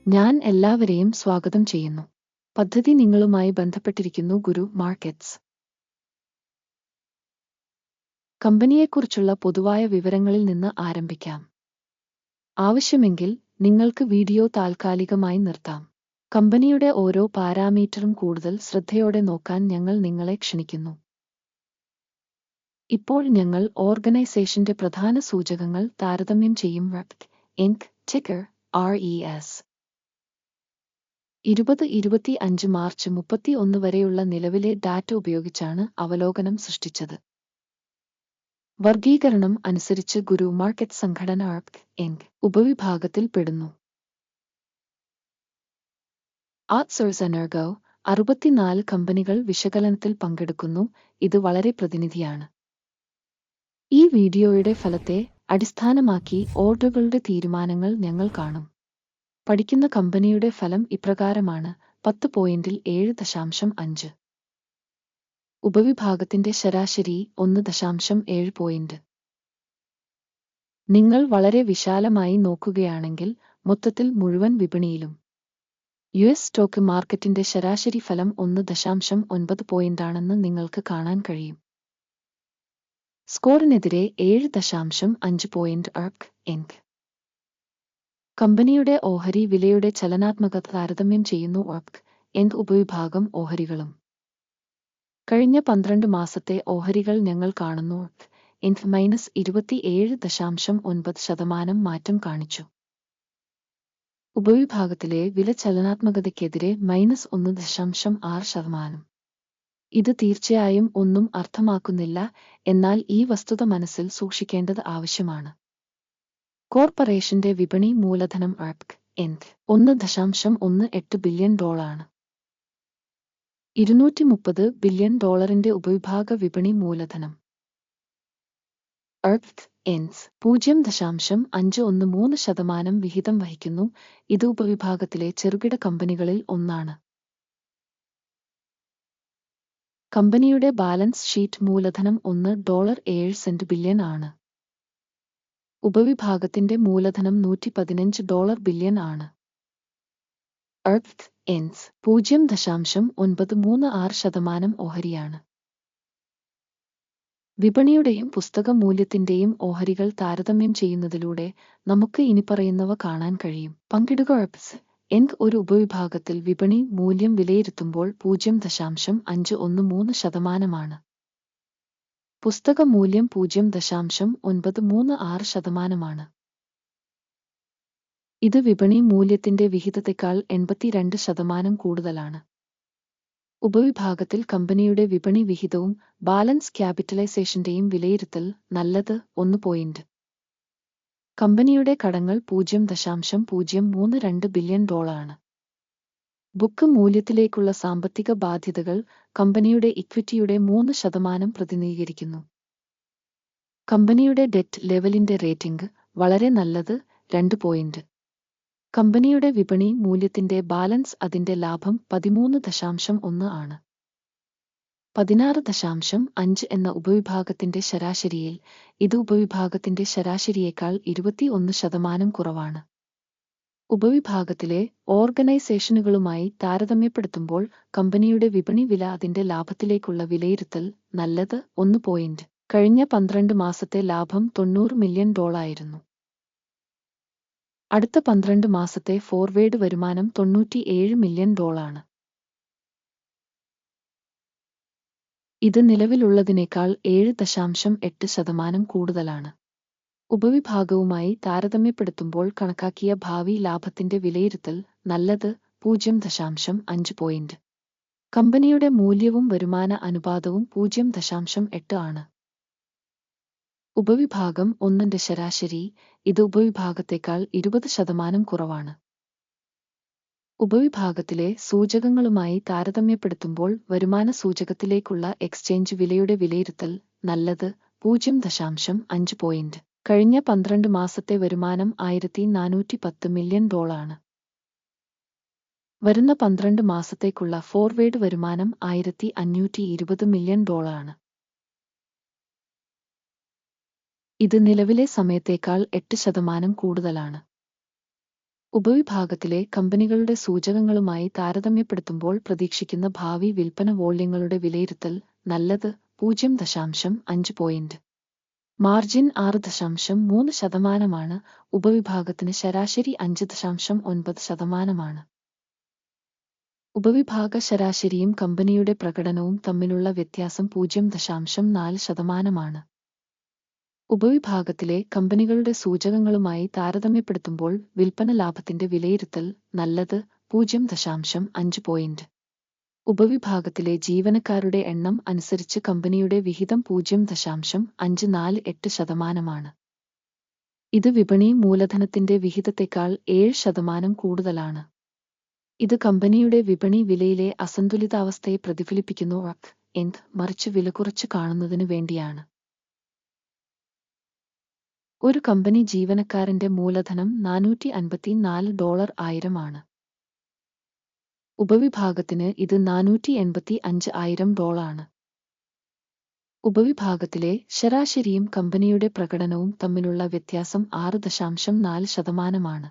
ഞാൻ എല്ലാവരെയും സ്വാഗതം ചെയ്യുന്നു. പദ്ധതി നിങ്ങളുമായി ബന്ധപ്പെട്ടിരിക്കുന്നു ഗുരു മാർക്കറ്റ്സ്. കമ്പനിയെക്കുറിച്ചുള്ള പൊതുവായ വിവരങ്ങളിൽ നിന്ന് ആരംഭിക്കാം. ആവശ്യമെങ്കിൽ നിങ്ങൾക്ക് വീഡിയോ താൽക്കാലികമായി നിർത്താം. കമ്പനിയുടെ ഓരോ പാരാമീറ്ററും കൂടുതൽ ശ്രദ്ധയോടെ നോക്കാൻ ഞങ്ങൾ നിങ്ങളെ ക്ഷണിക്കുന്നു. ഇപ്പോൾ ഞങ്ങൾ ഓർഗനൈസേഷന്റെ പ്രധാന സൂചകങ്ങൾ താരതമ്യം ചെയ്യും. റെപ്റ്റ് ഇൻക് ടിക്കർ RES 2025 മാർച്ച് 31 വരെയുള്ള നിലവിലെ ഡാറ്റ ഉപയോഗിച്ചാണ് അവലോകനം സൃഷ്ടിച്ചത്. വർഗീകരണം അനുസരിച്ച് ഗുരു മാർക്കറ്റ് സംഘടന ഇൻക് ഉപവിഭാഗത്തിൽ പെടുന്നു. ആർട്സേഴ്സ് എനർഗോ 64 കമ്പനികൾ വിശകലനത്തിൽ പങ്കെടുക്കുന്നു. ഇത് വളരെ പ്രതിനിധിയാണ്. ഈ വീഡിയോയുടെ ഫലത്തെ അടിസ്ഥാനമാക്കി ഓർഡറുകളുടെ തീരുമാനങ്ങൾ ഞങ്ങൾ കാണും. പഠിക്കുന്ന കമ്പനിയുടെ ഫലം ഇപ്രകാരമാണ്: 10.7.5. ഉപവിഭാഗത്തിന്റെ ശരാശരി 1.7 പോയിന്റ്. നിങ്ങൾ വളരെ വിശാലമായി നോക്കുകയാണെങ്കിൽ മൊത്തത്തിൽ മുഴുവൻ വിപണിയിലും US സ്റ്റോക്ക് മാർക്കറ്റിന്റെ ശരാശരി ഫലം 1.9 പോയിന്റാണെന്ന് നിങ്ങൾക്ക് കാണാൻ കഴിയും. സ്കോറിനെതിരെ 7.5 പോയിന്റ്. ഇൻക് കമ്പനിയുടെ ഓഹരി വിലയുടെ ചലനാത്മകത താരതമ്യം ചെയ്യുന്നു. ഇൻക് ഉപവിഭാഗം ഓഹരികളും. കഴിഞ്ഞ 12 മാസത്തെ ഓഹരികൾ ഞങ്ങൾ കാണുന്നു. ഇൻക് -27.9% മാറ്റം കാണിച്ചു. ഉപവിഭാഗത്തിലെ വില ചലനാത്മകതയ്ക്കെതിരെ -1.6%. ഇത് തീർച്ചയായും ഒന്നും അർത്ഥമാക്കുന്നില്ല, എന്നാൽ ഈ വസ്തുത മനസ്സിൽ സൂക്ഷിക്കേണ്ടത് ആവശ്യമാണ്. കോർപ്പറേഷന്റെ വിപണി മൂലധനം ഇൻക് $1.18 ബില്യൺ. 230 ബില്യൺ ഡോളറിന്റെ ഉപവിഭാഗ വിപണി മൂലധനം. ഇൻസ് 0.513% വിഹിതം വഹിക്കുന്നു. ഇത് ഉപവിഭാഗത്തിലെ ചെറുകിട കമ്പനികളിൽ ഒന്നാണ്. കമ്പനിയുടെ ബാലൻസ് ഷീറ്റ് മൂലധനം $1.7 ബില്യൺ ആണ്. ഉപവിഭാഗത്തിന്റെ മൂലധനം $115 ബില്യൺ ആണ്. ഇൻസ് 0.936% ഓഹരിയാണ്. വിപണിയുടെയും പുസ്തക മൂല്യത്തിന്റെയും ഓഹരികൾ താരതമ്യം ചെയ്യുന്നതിലൂടെ നമുക്ക് ഇനിപ്പറയുന്നവ കാണാൻ കഴിയും. പങ്കിടുക. ഇൻക് ഒരു ഉപവിഭാഗത്തിൽ വിപണി മൂല്യം വിലയിരുത്തുമ്പോൾ 0.513%. പുസ്തക മൂല്യം 0.936%. ഇത് വിപണി മൂല്യത്തിന്റെ വിഹിതത്തെക്കാൾ 82% കൂടുതലാണ്. ഉപവിഭാഗത്തിൽ കമ്പനിയുടെ വിപണി വിഹിതവും ബാലൻസ് ക്യാപിറ്റലൈസേഷന്റെയും വിലയിരുത്തൽ നല്ലത് 1 പോയിന്റ്. കമ്പനിയുടെ കടങ്ങൾ 0.032 ബില്യൺ ഡോളറാണ്. ബുക്ക് മൂല്യത്തിലേക്കുള്ള സാമ്പത്തിക ബാധ്യതകൾ കമ്പനിയുടെ ഇക്വിറ്റിയുടെ 3% പ്രതിനിധീകരിക്കുന്നു. കമ്പനിയുടെ ഡെറ്റ് ലെവലിന്റെ റേറ്റിംഗ് വളരെ നല്ലത് 2 പോയിന്റ്. കമ്പനിയുടെ വിപണി മൂല്യത്തിന്റെ ബാലൻസ് അതിന്റെ ലാഭം 13.1 ആണ്. 16.5 എന്ന ഉപവിഭാഗത്തിന്റെ ശരാശരിയിൽ ഇത് ഉപവിഭാഗത്തിന്റെ ശരാശരിയേക്കാൾ 21% കുറവാണ്. ഉപവിഭാഗത്തിലെ ഓർഗനൈസേഷനുകളുമായി താരതമ്യപ്പെടുത്തുമ്പോൾ കമ്പനിയുടെ വിപണി വില അതിന്റെ ലാഭത്തിലേക്കുള്ള വിലയിരുത്തൽ നല്ലത് 1 പോയിന്റ്. കഴിഞ്ഞ 12 മാസത്തെ ലാഭം $90 മില്യൺ ആയിരുന്നു. അടുത്ത 12 മാസത്തെ ഫോർവേഡ് വരുമാനം $97 മില്യൺ ആണ്. ഇത് നിലവിലുള്ളതിനേക്കാൾ 7.8% കൂടുതലാണ്. ഉപവിഭാഗവുമായി താരതമ്യപ്പെടുത്തുമ്പോൾ കണക്കാക്കിയ ഭാവി ലാഭത്തിന്റെ വിലയിരുത്തൽ നല്ലത് 0.5 പോയിന്റ്. കമ്പനിയുടെ മൂല്യവും വരുമാന അനുപാതവും 0.8 ആണ്. ഉപവിഭാഗം 1ന്റെ ശരാശരി ഇത് ഉപവിഭാഗത്തേക്കാൾ 20% കുറവാണ്. ഉപവിഭാഗത്തിലെ സൂചകങ്ങളുമായി താരതമ്യപ്പെടുത്തുമ്പോൾ വരുമാന സൂചകത്തിലേക്കുള്ള എക്സ്ചേഞ്ച് വിലയുടെ വിലയിരുത്തൽ നല്ലത് 0.5 പോയിന്റ്. കഴിഞ്ഞ 12 മാസത്തെ വരുമാനം $1410 മില്യൺ ആണ്. വരുന്ന 12 മാസത്തേക്കുള്ള ഫോർവേഡ് വരുമാനം $1520 മില്യൺ ആണ്. ഇത് നിലവിലെ സമയത്തേക്കാൾ 8% കൂടുതലാണ്. ഉപവിഭാഗത്തിലെ കമ്പനികളുടെ സൂചകങ്ങളുമായി താരതമ്യപ്പെടുത്തുമ്പോൾ പ്രതീക്ഷിക്കുന്ന ഭാവി വിൽപ്പന വോള്യങ്ങളുടെ വിലയിരുത്തൽ നല്ലത് 0.5 പോയിന്റ്. മാർജിൻ 6.3%. ഉപവിഭാഗത്തിന് ശരാശരി 5.9%. ഉപവിഭാഗ ശരാശരിയും കമ്പനിയുടെ പ്രകടനവും തമ്മിലുള്ള വ്യത്യാസം 0.4%. ഉപവിഭാഗത്തിലെ കമ്പനികളുടെ സൂചകങ്ങളുമായി താരതമ്യപ്പെടുത്തുമ്പോൾ വിൽപ്പന ലാഭത്തിന്റെ വിലയിരുത്തൽ നല്ലത് 0.5 പോയിന്റ്. ഉപവിഭാഗത്തിലെ ജീവനക്കാരുടെ എണ്ണം അനുസരിച്ച് കമ്പനിയുടെ വിഹിതം 0.548%. ഇത് വിപണി മൂലധനത്തിന്റെ വിഹിതത്തെക്കാൾ 7% കൂടുതലാണ്. ഇത് കമ്പനിയുടെ വിപണി വിലയിലെ അസന്തുലിതാവസ്ഥയെ പ്രതിഫലിപ്പിക്കുന്നു, മറിച്ച് വില കുറച്ച് കാണുന്നതിന് വേണ്ടിയാണ്. ഒരു കമ്പനി ജീവനക്കാരന്റെ മൂലധനം $454,000 ആണ്. ഉപവിഭാഗത്തിന് ഇത് $485,000 ആണ്. ഉപവിഭാഗത്തിലെ ശരാശരിയും കമ്പനിയുടെ പ്രകടനവും തമ്മിലുള്ള വ്യത്യാസം 6.4%.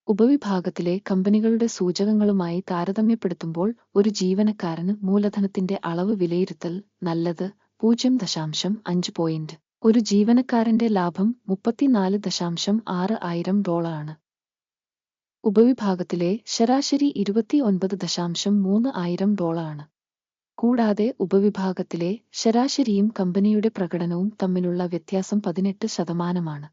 ഉപവിഭാഗത്തിലെ കമ്പനികളുടെ സൂചകങ്ങളുമായി താരതമ്യപ്പെടുത്തുമ്പോൾ ഒരു ജീവനക്കാരന് മൂലധനത്തിന്റെ അളവ് വിലയിരുത്തൽ നല്ലത് 0.5 പോയിന്റ്. ഒരു ജീവനക്കാരന്റെ ലാഭം $34,600 ആണ്. ഉപവിഭാഗത്തിലെ ശരാശരി $29,300 ആണ്. കൂടാതെ ഉപവിഭാഗത്തിലെ ശരാശരിയും കമ്പനിയുടെ പ്രകടനവും തമ്മിലുള്ള വ്യത്യാസം 18%.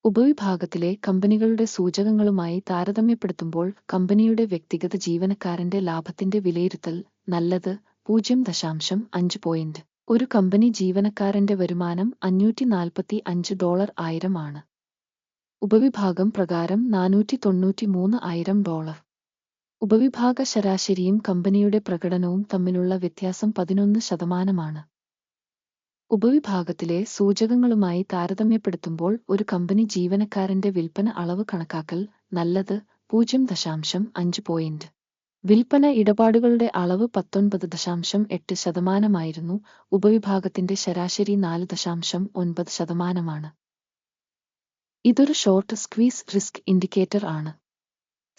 ഉപവിഭാഗത്തിലെ കമ്പനികളുടെ സൂചകങ്ങളുമായി താരതമ്യപ്പെടുത്തുമ്പോൾ കമ്പനിയുടെ വ്യക്തിഗത ജീവനക്കാരന്റെ ലാഭത്തിന്റെ വിലയിരുത്തൽ നല്ലത് 0.5 പോയിന്റ്. ഒരു കമ്പനി ജീവനക്കാരന്റെ വരുമാനം $545,000 ആണ്. ഉപവിഭാഗം പ്രകാരം $493,000. ഉപവിഭാഗ ശരാശരിയും കമ്പനിയുടെ പ്രകടനവും തമ്മിലുള്ള വ്യത്യാസം 11%. ഉപവിഭാഗത്തിലെ സൂചകങ്ങളുമായി താരതമ്യപ്പെടുത്തുമ്പോൾ ഒരു കമ്പനി ജീവനക്കാരന്റെ വിൽപ്പന അളവ് കണക്കാക്കൽ നല്ലത് 0.5 പോയിന്റ്. വിൽപ്പന ഇടപാടുകളുടെ അളവ് 19.8%. ഉപവിഭാഗത്തിന്റെ ശരാശരി 4.9%. ഇതൊരു ഷോർട്ട് സ്ക്വീസ് റിസ്ക് ഇൻഡിക്കേറ്റർ ആണ്.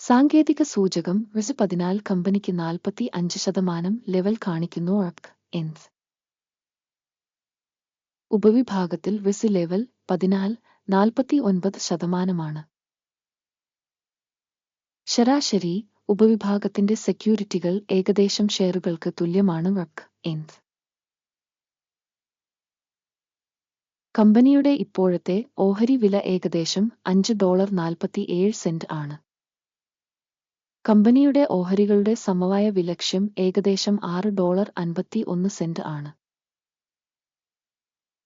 സാങ്കേതിക സൂചകം റിസ് 14 കമ്പനിക്ക് 45% ലെവൽ കാണിക്കുന്നു. ഉപവിഭാഗത്തിൽ റിസ് ലെവൽ 49%. ശരാശരി ഉപവിഭാഗത്തിന്റെ സെക്യൂരിറ്റികൾ ഏകദേശം ഷെയറുകൾക്ക് തുല്യമാണ്. കമ്പനിയുടെ ഇപ്പോഴത്തെ ഓഹരി വില ഏകദേശം $5.47 ആണ്. കമ്പനിയുടെ ഓഹരികളുടെ സമവായ വിലക്ഷ്യം ഏകദേശം $6.51 ആണ്.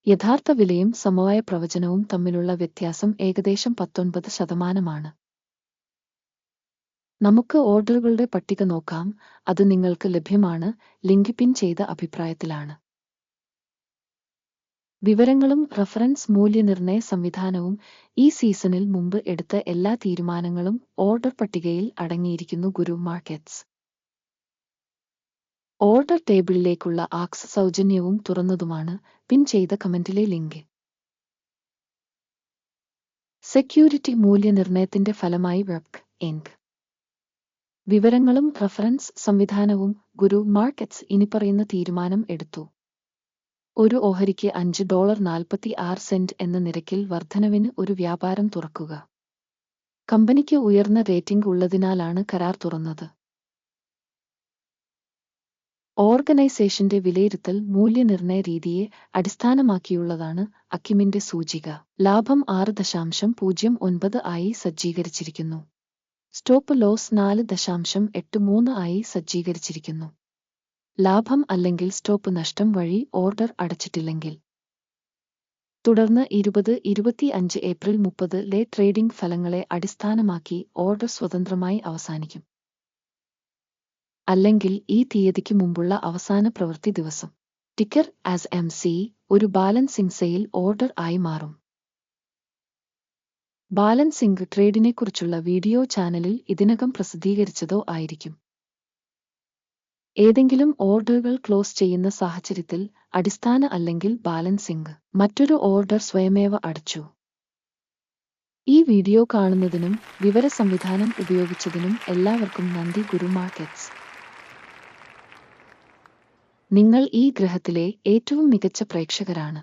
യഥാർത്ഥ വിലയും സമവായ പ്രവചനവും തമ്മിലുള്ള വ്യത്യാസം ഏകദേശം 19%. നമുക്ക് ഓർഡറുകളുടെ പട്ടിക നോക്കാം. അത് നിങ്ങൾക്ക് ലഭ്യമാണ്. ലിങ്ക് പിൻ ചെയ്ത അഭിപ്രായത്തിലാണ്. വിവരങ്ങളും റഫറൻസ് മൂല്യനിർണ്ണയ സംവിധാനവും ഈ സീസണിൽ മുമ്പ് എടുത്ത എല്ലാ തീരുമാനങ്ങളും ഓർഡർ പട്ടികയിൽ അടങ്ങിയിരിക്കുന്നു. ഗുരു മാർക്കറ്റ്സ് ഓർഡർ ടേബിളിലേക്കുള്ള ആക്സസ് സൗജന്യവും തുറന്നതുമാണ്. പിൻ ചെയ്ത കമന്റിലെ ലിങ്ക്. സെക്യൂരിറ്റി മൂല്യനിർണ്ണയത്തിന്റെ ഫലമായി വിവരങ്ങളും റഫറൻസ് സംവിധാനവും ഗുരു മാർക്കറ്റ്സ് ഇനിപ്പറയുന്ന തീരുമാനം എടുത്തു. ഒരു ഓഹരിക്ക് $5.46 എന്ന നിരക്കിൽ വർധനവിന് ഒരു വ്യാപാരം തുറക്കുക. കമ്പനിക്ക് ഉയർന്ന റേറ്റിംഗ് ഉള്ളതിനാലാണ് കരാർ തുറന്നത്. ഓർഗനൈസേഷന്റെ വിലയിരുത്തൽ മൂല്യനിർണ്ണയ രീതിയെ അടിസ്ഥാനമാക്കിയുള്ളതാണ്. അക്കിമിന്റെ സൂചിക ലാഭം 6.09 ആയി സജ്ജീകരിച്ചിരിക്കുന്നു. സ്റ്റോപ്പ് ലോസ് 4.83 ആയി സജ്ജീകരിച്ചിരിക്കുന്നു. ലാഭം അല്ലെങ്കിൽ സ്റ്റോപ്പ് നഷ്ടം വഴി ഓർഡർ അടച്ചിട്ടില്ലെങ്കിൽ. തുടർന്ന് 2025 ഏപ്രിൽ 30 ട്രേഡിംഗ് ഫലങ്ങളെ അടിസ്ഥാനമാക്കി ഓർഡർ സ്വതന്ത്രമായി അവസാനിക്കും. അല്ലെങ്കിൽ ഈ തീയതിക്ക് മുമ്പുള്ള അവസാന പ്രവൃത്തി ദിവസം. ടിക്കർ ആസ് MC ഒരു ബാലൻസിംഗ് സെയിൽ ഓർഡർ ആയി മാറും. ബാലൻസിംഗ് ട്രേഡിനെക്കുറിച്ചുള്ള വീഡിയോ ചാനലിൽ ഇതിനകം പ്രസിദ്ധീകരിച്ചതോ ആയിരിക്കും. ഏതെങ്കിലും ഓർഡറുകൾ ക്ലോസ് ചെയ്യുന്ന സാഹചര്യത്തിൽ അടിസ്ഥാന അല്ലെങ്കിൽ ബാലൻസിംഗ് മറ്റൊരു ഓർഡർ സ്വയമേവ അടച്ചു. ഈ വീഡിയോ കാണുന്നതിനും വിവര സംവിധാനം ഉപയോഗിച്ചതിനും എല്ലാവർക്കും നന്ദി. ഗുരു മാർക്കറ്റ്സ്. നിങ്ങൾ ഈ ഗ്രഹത്തിലെ ഏറ്റവും മികച്ച പ്രേക്ഷകരാണ്.